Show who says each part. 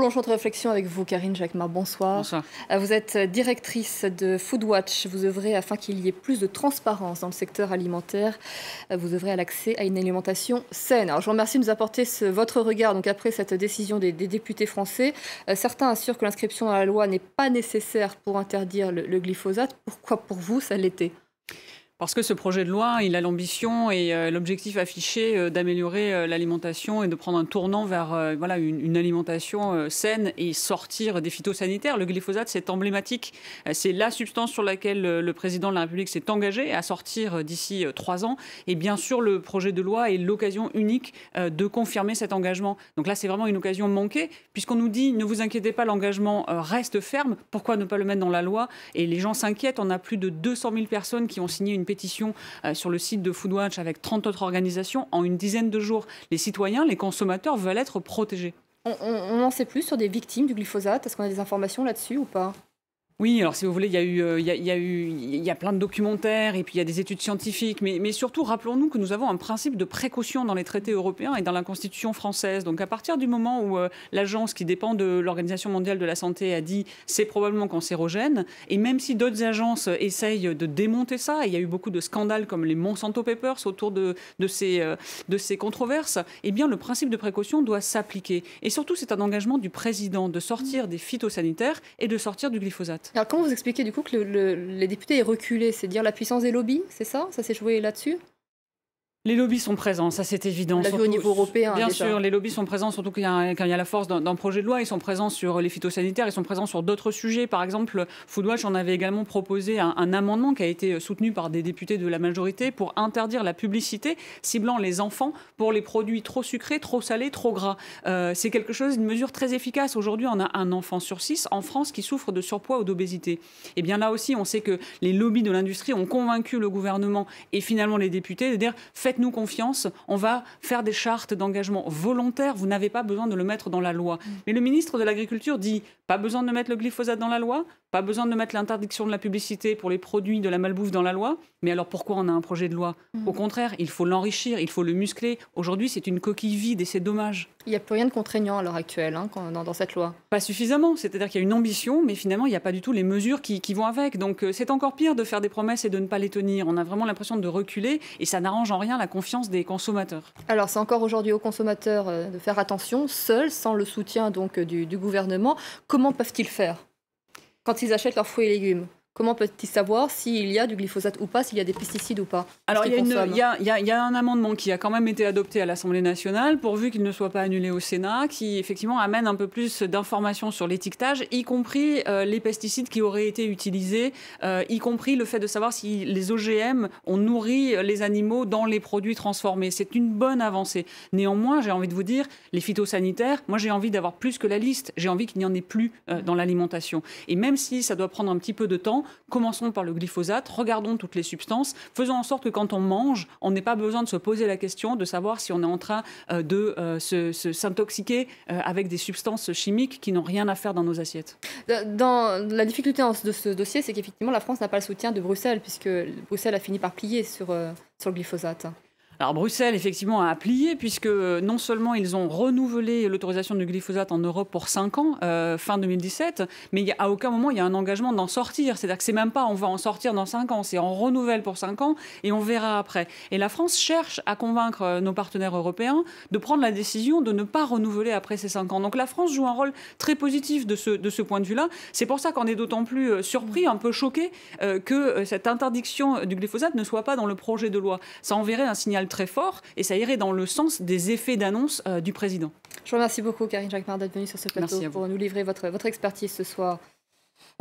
Speaker 1: prolongeons notre réflexion avec vous, Karine Jacquemart. Bonsoir.
Speaker 2: Bonsoir.
Speaker 1: Vous êtes directrice de Foodwatch. Vous œuvrez afin qu'il y ait plus de transparence dans le secteur alimentaire. Vous œuvrez à l'accès à une alimentation saine. Alors, je vous remercie de nous apporter votre regard. Donc, après cette décision des députés français, certains assurent que l'inscription dans la loi n'est pas nécessaire pour interdire le glyphosate. Pourquoi pour vous ça l'était ?
Speaker 2: Parce que ce projet de loi, il a l'ambition et l'objectif affiché d'améliorer l'alimentation et de prendre un tournant vers voilà, une alimentation saine et sortir des phytosanitaires. Le glyphosate, c'est emblématique. C'est la substance sur laquelle le président de la République s'est engagé à sortir d'ici 3 ans. Et bien sûr, le projet de loi est l'occasion unique de confirmer cet engagement. Donc là, c'est vraiment une occasion manquée, puisqu'on nous dit, ne vous inquiétez pas, l'engagement reste ferme. Pourquoi ne pas le mettre dans la loi? Et les gens s'inquiètent. On a plus de 200 000 personnes qui ont signé une pétition sur le site de Foodwatch avec 30 autres organisations en une dizaine de jours. Les citoyens, les consommateurs veulent être protégés.
Speaker 1: On en sait plus sur des victimes du glyphosate? Est-ce qu'on a des informations là-dessus ou pas?
Speaker 2: Oui, alors si vous voulez, il y a plein de documentaires et puis il y a des études scientifiques, mais surtout rappelons-nous que nous avons un principe de précaution dans les traités européens et dans la Constitution française. Donc à partir du moment où l'agence qui dépend de l'Organisation mondiale de la santé a dit c'est probablement cancérogène, et même si d'autres agences essayent de démonter ça, et il y a eu beaucoup de scandales comme les Monsanto Papers autour de ces controverses, eh bien le principe de précaution doit s'appliquer. Et surtout, c'est un engagement du président de sortir des phytosanitaires et de sortir du glyphosate.
Speaker 1: Alors comment vous expliquez du coup que les députés aient reculé? C'est dire la puissance des lobbies, c'est ça? Ça s'est joué là-dessus?
Speaker 2: Les lobbies sont présents, ça c'est évident.
Speaker 1: On l'a vu au niveau européen.
Speaker 2: Bien
Speaker 1: déjà.
Speaker 2: sûr, les lobbies sont présents, surtout quand il y a la force d'un projet de loi. Ils sont présents sur les phytosanitaires, ils sont présents sur d'autres sujets. Par exemple, Foodwatch en avait également proposé un amendement qui a été soutenu par des députés de la majorité pour interdire la publicité ciblant les enfants pour les produits trop sucrés, trop salés, trop gras. C'est quelque chose, une mesure très efficace. Aujourd'hui, on a un enfant sur 6 en France qui souffre de surpoids ou d'obésité. Et bien là aussi, on sait que les lobbies de l'industrie ont convaincu le gouvernement et finalement les députés de dire faites-nous confiance, on va faire des chartes d'engagement volontaires, vous n'avez pas besoin de le mettre dans la loi. Mais le ministre de l'Agriculture dit pas besoin de mettre le glyphosate dans la loi, pas besoin de mettre l'interdiction de la publicité pour les produits de la malbouffe dans la loi, mais alors pourquoi on a un projet de loi? Au contraire, il faut l'enrichir, il faut le muscler. Aujourd'hui, c'est une coquille vide et c'est dommage.
Speaker 1: Il n'y a plus rien de contraignant à l'heure actuelle dans cette loi.
Speaker 2: Pas suffisamment, c'est-à-dire qu'il y a une ambition, mais finalement, il n'y a pas du tout les mesures qui vont avec. Donc c'est encore pire de faire des promesses et de ne pas les tenir. On a vraiment l'impression de reculer et ça n'arrange en rien la confiance des consommateurs.
Speaker 1: Alors c'est encore aujourd'hui aux consommateurs de faire attention, seuls, sans le soutien donc, du gouvernement. Comment peuvent-ils faire quand ils achètent leurs fruits et légumes? Comment peut-il savoir s'il y a du glyphosate ou pas, s'il y a des pesticides ou pas?
Speaker 2: Alors, il y a un amendement qui a quand même été adopté à l'Assemblée nationale, pourvu qu'il ne soit pas annulé au Sénat, qui effectivement amène un peu plus d'informations sur l'étiquetage, y compris les pesticides qui auraient été utilisés, y compris le fait de savoir si les OGM ont nourri les animaux dans les produits transformés. C'est une bonne avancée. Néanmoins, j'ai envie de vous dire, les phytosanitaires, moi j'ai envie d'avoir plus que la liste. J'ai envie qu'il n'y en ait plus dans l'alimentation. Et même si ça doit prendre un petit peu de temps, commençons par le glyphosate, regardons toutes les substances, faisons en sorte que quand on mange, on n'ait pas besoin de se poser la question de savoir si on est en train de s'intoxiquer avec des substances chimiques qui n'ont rien à faire dans nos assiettes.
Speaker 1: La difficulté de ce dossier, c'est qu'effectivement la France n'a pas le soutien de Bruxelles, puisque Bruxelles a fini par plier sur le glyphosate.
Speaker 2: Alors Bruxelles, effectivement, a plié puisque non seulement ils ont renouvelé l'autorisation du glyphosate en Europe pour 5 ans, fin 2017, mais à aucun moment il y a un engagement d'en sortir. C'est-à-dire que c'est même pas on va en sortir dans 5 ans, c'est on renouvelle pour 5 ans et on verra après. Et la France cherche à convaincre nos partenaires européens de prendre la décision de ne pas renouveler après ces 5 ans. Donc la France joue un rôle très positif de ce point de vue-là. C'est pour ça qu'on est d'autant plus surpris, un peu choqué, que cette interdiction du glyphosate ne soit pas dans le projet de loi. Ça enverrait un signal très fort et ça irait dans le sens des effets d'annonce du président.
Speaker 1: Je vous remercie beaucoup, Karine Jacquemart, d'être venue sur ce plateau pour nous livrer votre expertise ce soir.